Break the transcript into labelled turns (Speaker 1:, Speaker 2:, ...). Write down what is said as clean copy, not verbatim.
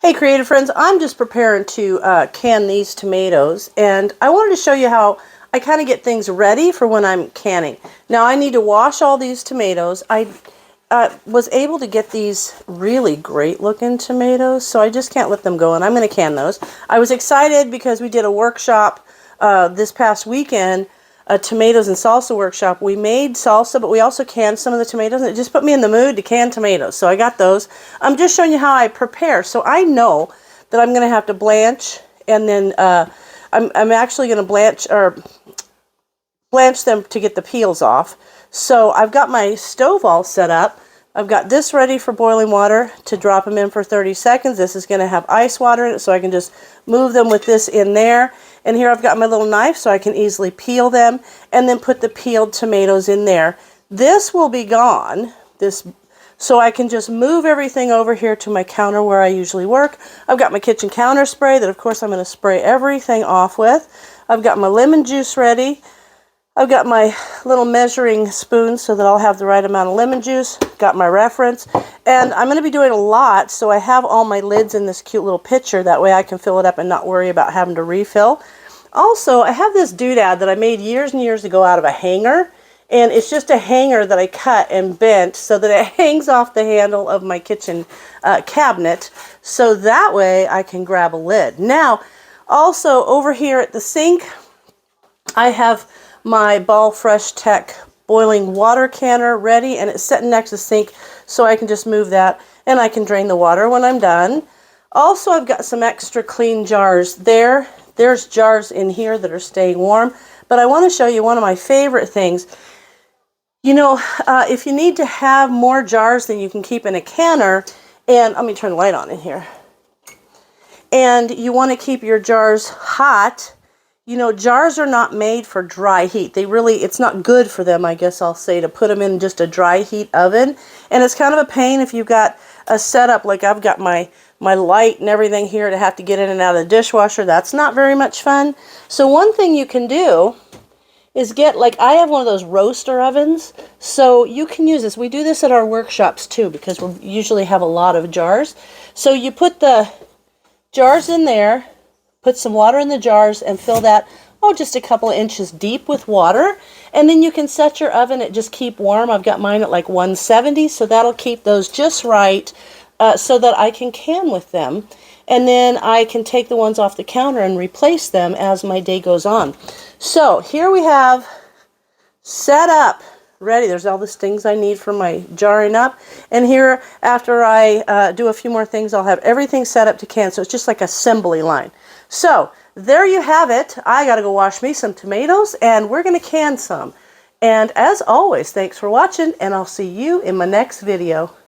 Speaker 1: Hey creative friends, I'm just preparing to can these tomatoes, and I wanted to show you how I kind of get things ready for when I'm canning. Now I need to wash all these tomatoes. I was able to get these really great looking tomatoes, so I just can't let them go, and I'm going to can those. I was excited because we did a workshop this past weekend, a tomatoes and salsa workshop. We made salsa, but we also canned some of the tomatoes, and it just put me in the mood to can tomatoes. So I got those. I'm just showing you how I prepare. So I know that I'm going to have to blanch, and then I'm actually going to blanch them to get the peels off. So I've got my stove all set up. I've got this ready for boiling water to drop them in for 30 seconds. This is going to have ice water in it, so I can just move them with this in there. And here I've got my little knife so I can easily peel them and then put the peeled tomatoes in there. This will be gone, so I can just move everything over here to my counter where I usually work. I've got my kitchen counter spray that of course I'm going to spray everything off with. I've got my lemon juice ready. I've got my little measuring spoon so that I'll have the right amount of lemon juice. Got my reference. And I'm going to be doing a lot, so I have all my lids in this cute little pitcher. That way I can fill it up and not worry about having to refill. Also, I have this doodad that I made years and years ago out of a hanger. And it's just a hanger that I cut and bent so that it hangs off the handle of my kitchen cabinet. So that way I can grab a lid. Now, also over here at the sink, I have my Ball Fresh Tech boiling water canner ready, and it's sitting next to the sink, so I can just move that and I can drain the water when I'm done. Also, I've got some extra clean jars there. There's jars in here that are staying warm, but I want to show you one of my favorite things. You know, if you need to have more jars than you can keep in a canner, and let me turn the light on in here, and you want to keep your jars hot. You know, jars are not made for dry heat. It's not good for them, I guess I'll say, to put them in just a dry heat oven. And it's kind of a pain if you've got a setup like I've got my light and everything here to have to get in and out of the dishwasher. That's not very much fun. So one thing you can do is get, like I have one of those roaster ovens, so you can use this. We do this at our workshops too because we usually have a lot of jars. So you put the jars in there, put some water in the jars and fill that, just a couple of inches deep with water. And then you can set your oven at just keep warm. I've got mine at like 170, so that'll keep those just right so that I can can with them. And then I can take the ones off the counter and replace them as my day goes on. So here we have set up, ready. There's all the things I need for my jarring up. And here, after I do a few more things, I'll have everything set up to can. So it's just like assembly line. So there you have it. I got to go wash me some tomatoes, and we're going to can some. And as always, thanks for watching, and I'll see you in my next video.